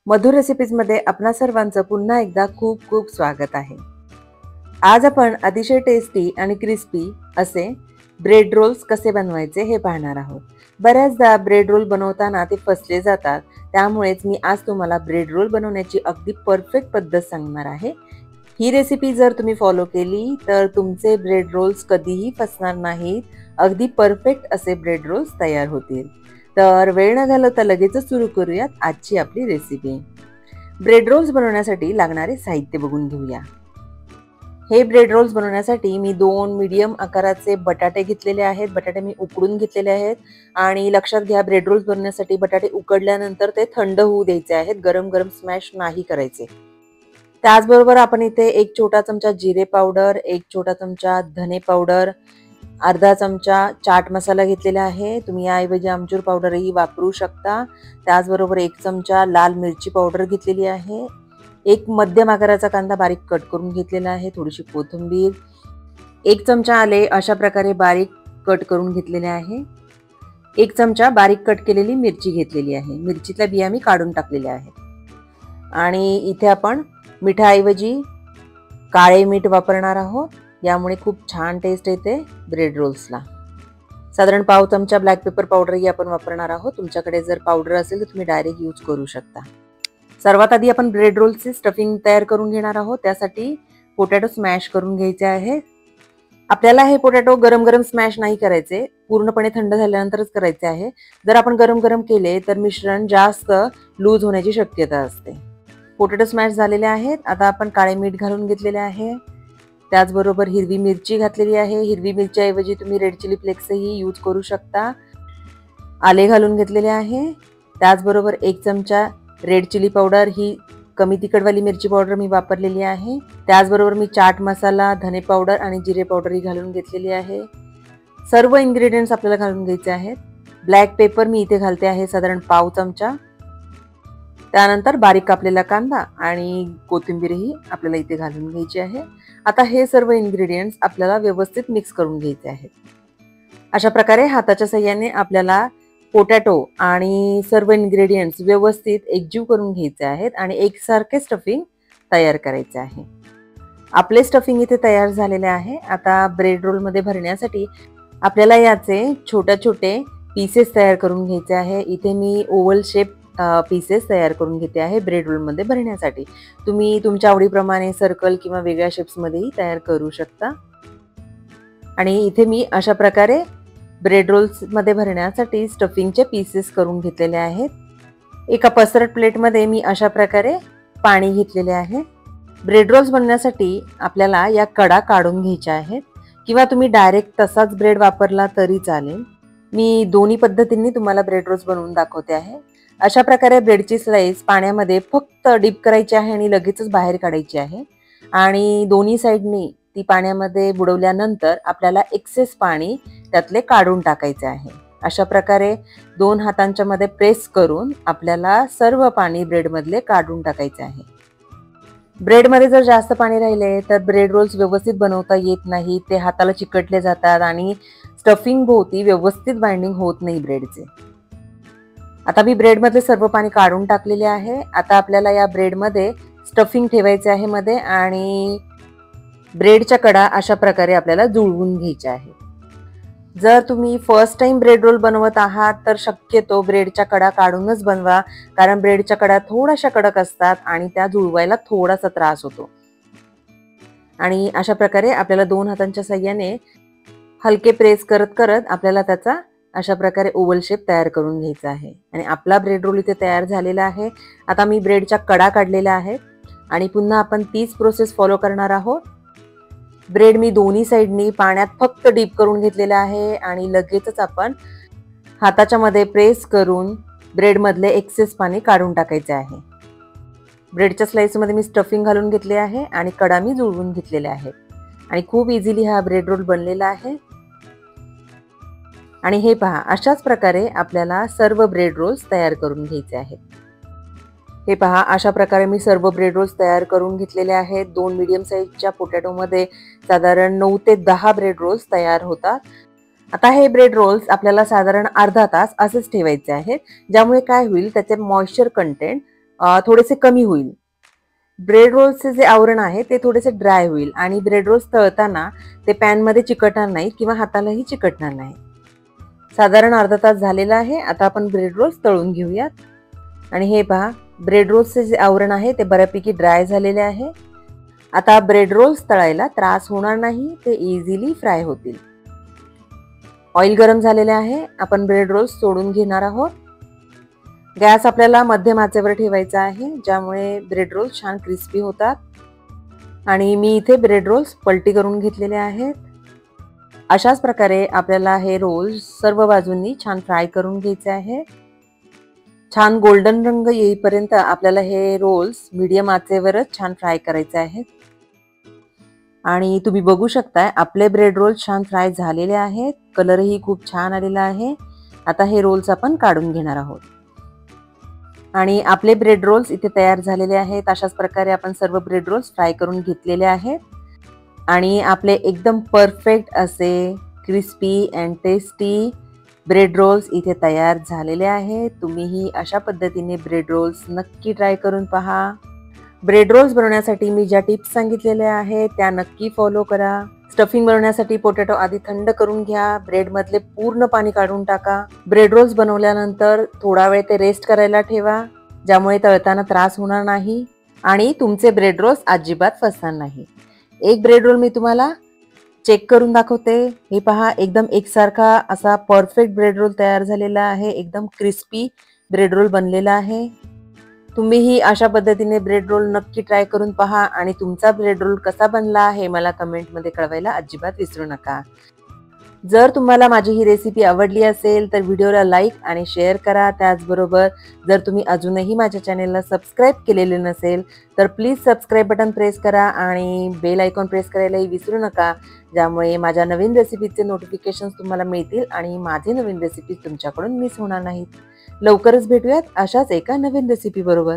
मधुर रेसिपीजमध्ये आपणा सर्वांचं पुन्हा एकदा खूप खूप स्वागत आहे। आज आपण अतिशय टेस्टी आणि क्रिस्पी असे ब्रेड रोल्स कसे बनवायचे हे पाहणार आहोत। बऱ्याचदा ब्रेड रोल बनवताना ते फसले जातात, त्यामुळेच मी आज तुम्हाला ब्रेड रोल बनवण्याची अगदी परफेक्ट पद्धत सांगणार आहे। ही रेसिपी जर तुम्ही फॉलो केली तर तुमचे ब्रेड रोल्स कधीही फसणार नाहीत, अगदी परफेक्ट असे ब्रेड रोल्स तयार होतील। तर वेळ न घालवता लगेचच सुरू करूयात आजची आपली रेसिपी। ब्रेड रोल्स बनवण्यासाठी लागणारे साहित्य बघून घेऊया। हे ब्रेड रोल्स बनवण्यासाठी मी 2 मीडियम आकाराचे बटाटे घेतलेले आहेत। बटाटे मी उकडून घेतलेले आहेत आणि लक्षात घ्या ब्रेड रोल्स बनवण्यासाठी बटाटे उकडल्यानंतर ते थंड होऊ द्यायचे आहेत, गरम गरम स्मॅश नाही करायचे। त्याचबरोबर आपण इथे 1 छोटा चमचा जिरे पावडर, 1 छोटा चमचा धने पावडर, अर्धा चमचा चाट मसाला घेतलेला आहे। तुम्ही याऐवजी आमचूर पावडरही वापरू शकता। त्याचबरोबर 1 चमचा लाल मिरची पावडर घेतलेली आहे। 1 मध्यम आकाराचा कांदा बारीक कट करून घेतलेला आहे, थोडीशी कोथिंबीर, 1 चमचा आले अशा प्रकारे बारीक कट करून घेतलेले आहे। 1 चमचा बारीक कट केलेली मिरची घेतलेली आहे। मिरचीतल्या बिया मी काढून टाकलेल्या आहेत। आणि इथे आपण मिठाऐवजी काळे मीठ वापरणार आहोत, यामुळे खूप छान टेस्ट येते ब्रेड रोल्सला। साधारण पाव चमचा ब्लॅक पेपर पावडरही आपण वापरणार आहोत। तुमच्याकडे जर पावडर असेल तर तुम्ही डायरेक्ट यूज करू शकता। सर्वात आधी आपण ब्रेड रोल्सचे स्टफिंग तयार करून घेणार आहोत। त्यासाठी पोटॅटो स्मॅश करून घ्यायचे आहे। आपल्याला हे पोटॅटो गरम गरम स्मॅश नाही करायचे, पूर्णपणे थंड झाल्यानंतरच करायचे आहे। जर आपण गरम गरम केले तर मिश्रण जास्त लूज होण्याची शक्यता असते। पोटॅटो स्मॅश झालेले आहेत। आता आपण काळे मीठ घालून घेतलेले आहे। त्याचबरोबर हिरवी मिरची घातलेली आहे। हिरवी मिरचीऐवजी तुम्ही रेड चिली फ्लेक्सही यूज करू शकता। आले घालून घेतलेले आहे। त्याचबरोबर 1 चमचा रेड चिली पावडर, ही कमी तिखटवाली मिरची पावडर मी वापरलेली आहे। त्याचबरोबर मी चाट मसाला, धने पावडर आणि जिरे पावडरही घालून घेतलेली आहे। सर्व इन्ग्रेडियंट्स आपल्याला घालून घ्यायचे आहेत। ब्लॅक पेपर मी इथे घालते आहे साधारण पाव चमचा। त्यानंतर बारीक कापलेला कांदा आणि कोथिंबीरही आपल्याला इथे घालून घ्यायची आहे। आता हे सर्व इन्ग्रेडियंट्स आपल्याला व्यवस्थित मिक्स करून घ्यायचे आहेत। अशा प्रकारे हाताच्या साहाय्याने आपल्याला पोटॅटो आणि सर्व इन्ग्रेडियंट्स व्यवस्थित एकजीव करून घ्यायचे आहेत आणि एकसारखे स्टफिंग तयार करायचे आहे। आपले स्टफिंग इथे तयार झालेले आहे। आता ब्रेड रोल मध्ये भरण्यासाठी आपल्याला याचे छोटे पीसेस तयार करून घ्यायचे आहे। इथे मी ओव्हल शेप पीसेस तयार करून घेते आहे ब्रेड रोल मध्ये भरण्यासाठी। तुम्ही तुमच्या आवडीप्रमाणे सर्कल किंवा वेगळ्या शेप्स मध्येही तयार करू शकता। आणि इथे मी अशा प्रकारे ब्रेड रोल्स मध्ये भरण्यासाठी स्टफिंगचे पीसेस करून घेतलेले आहेत। एका पसरट प्लेट मध्ये मी अशा प्रकारे पाणी घेतलेले आहे। ब्रेड रोल्स बनवण्यासाठी आपल्याला या कडा काढून घ्यायच्या आहेत, किंवा तुम्ही डायरेक्ट तसाच ब्रेड वापरला तरी चालेल। मी दोन्ही पद्धतींनी तुम्हाला ब्रेड रोल्स बनवून दाखवते आहे। अशा प्रकारे ब्रेडची स्लाइस पाण्यामध्ये फक्त डिप करायची आहे आणि लगेचच बाहेर काढायची आहे। आणि दोन्ही साइडनी ती पाण्यामध्ये बुडवल्यानंतर आपल्याला एक्सेस पाणी त्यातले काढून टाकायचे आहे। अशा प्रकारे 2 हातांच्या मध्ये प्रेस करून आपल्याला सर्व पाणी ब्रेड मधले काढून टाकायचे आहे। ब्रेड मध्ये जर जास्त पाणी राहिले तर ब्रेड रोल्स व्यवस्थित बनवता येत नाही, ते हाताला चिकटले जातात आणि स्टफिंग भोवती व्यवस्थित बाइंडिंग होत नाही ब्रेडचे। आता मी ब्रेड मधले सर्व पाणी काढून टाकलेले आहे। आता आपल्याला या ब्रेड मध्ये स्टफिंग ठेवायचे आहे मध्ये, आणि ब्रेडच्या कडा अशा प्रकारे आपल्याला जुळवून घ्यायच्या आहे। जर तुम्ही फर्स्ट टाइम ब्रेड रोल बनवत आहात तर शक्यतो ब्रेडच्या कडा काढूनच बनवा, कारण ब्रेडच्या कडा थोड्याशा कडक असतात आणि त्या जुळवायला थोडासा त्रास होतो। आणि अशा प्रकारे आपल्याला 2 हातांच्या साहाय्याने हलके प्रेस करत करत आपल्याला त्याचा अशा प्रकारे ओव्हल शेप तयार करून घ्यायचा आहे। आणि आपला ब्रेड रोल इथे तयार झालेला आहे। आता मी ब्रेडच्या कडा काढलेल्या आहेत आणि पुन्हा आपण तीच प्रोसेस फॉलो करणार आहोत। ब्रेड मी दोन्ही साइडनी पाण्यात फक्त डीप करून घेतलेला आहे आणि लगेचच आपण हाताच्या मध्ये प्रेस करून ब्रेड मधले एक्सेस पाणी काढून टाकायचे आहे। ब्रेडच्या स्लाइस मध्ये मी स्टफिंग घालून घेतले आहे आणि कडा मी जुळवून घेतलेल्या आहेत आणि खूप इझिली हा ब्रेड रोल बनलेला आहे। आणि हे पहा, अशाच प्रकारे आपल्याला सर्व ब्रेड रोल्स तयार करून घ्यायचे आहेत। हे पहा, अशा प्रकारे मी सर्व ब्रेड रोल्स तयार करून घेतलेले आहेत। 2 मीडियम साइजच्या पोटॅटो मध्ये साधारण 9 ते 10 ब्रेड रोल्स तयार होतात। आता हे ब्रेड रोल्स आपल्याला साधारण अर्धा तास असेच ठेवायचे आहेत, ज्यामुळे काय होईल त्याचे मॉइश्चर कंटेंट थोडेसे कमी होईल. ब्रेड रोल्सचे जे आवरण आहे ते थोडेसे ड्राय होईल आणि ब्रेड रोल्स तळताना ते पॅनमध्ये चिकटणार नाहीत किंवा हातालाही चिकटणार नाही. साधारण अर्धा तास झालेला आहे. आता आपण ब्रेड रोल्स तळून घेऊयात. आणि हे पहा, ब्रेड रोल्सचे जे आवरण आहे ते बऱ्यापैकी ड्राय झालेले आहे. आता ब्रेड रोल्स तळायला त्रास होणार नाही, ते इझिली फ्राय होतील. ऑइल गरम झालेले आहे. आपण ब्रेड रोल्स सोडून घेणार आहोत. गॅस आपल्याला मध्यम आचेवर ठेवायचा आहे, ज्यामुळे ब्रेड रोल्स छान क्रिस्पी होतात. आणि मी इथे ब्रेड रोल्स पलटी करून घेतलेले आहेत. अशाच प्रकारे आपल्याला हे रोल्स सर्व बाजूंनी छान फ्राय करून घ्यायचे आहे. छान गोल्डन रंग येईपर्यंत आपल्याला हे रोल्स मीडियम आचेवरच छान फ्राय करायचे आहेत. आणि तुम्ही बघू शकताय आपले ब्रेड रोल्स छान फ्राय झालेले आहेत. कलरही खूप छान आलेला आहे. आता हे रोल्स आपण काढून घेणार आहोत. आणि आपले ब्रेड रोल्स इथे तयार झालेले आहेत. अशाच प्रकारे आपण सर्व ब्रेड रोल्स फ्राय करून घेतलेले आहेत. आणि आपले एकदम परफेक्ट असे crispy and tasty bread rolls इथे तयार झालेले आहेत. तुम्हीही अशा पद्धतीने ब्रेड रोल्स नक्की ट्राय करून पहा. ब्रेड रोल्स बनवण्यासाठी मी ज्या टिप्स सांगितलेल्या आहेत त्या नक्की फॉलो करा. स्टफिंग बनवण्यासाठी पोटॅटो आधी थंड करून घ्या. ब्रेडमधले पूर्ण पाणी काढून टाका. ब्रेड रोल्स बनवल्यानंतर थोडा वेळ ते रेस्ट करायला ठेवा, ज्यामुळे तळताना त्रास होणार नाही आणि तुमचे ब्रेड रोल्स अजिबात फसणार नाही. एक ब्रेड रोल मी तुम्हाला चेक करून दाखवते. हे पहा, एकदम एकसारखा असा परफेक्ट ब्रेड रोल तयार झालेला आहे. एकदम क्रिस्पी ब्रेड रोल बनलेला आहे. तुम्हीही अशा पद्धतीने ब्रेड रोल नक्की ट्राय करून पहा आणि तुमचा ब्रेड रोल कसा बनला हे मला कमेंटमध्ये कळवायला अजिबात विसरू नका. जर तुम्हाला माझी ही रेसिपी आवडली असेल तर व्हिडिओला लाईक आणि शेअर करा. त्याचबरोबर जर तुम्ही अजूनही माझ्या चॅनेलला सबस्क्राईब केलेले नसेल तर प्लीज सबस्क्राईब बटन प्रेस करा आणि बेल आयकॉन प्रेस करायलाही विसरू नका, ज्यामुळे माझ्या नवीन रेसिपीचे नोटिफिकेशन्स तुम्हाला मिळतील आणि माझे नवीन रेसिपीज तुमच्याकडून मिस होणार नाहीत. लवकरच भेटूयात अशाच एका नवीन रेसिपी बरोबर.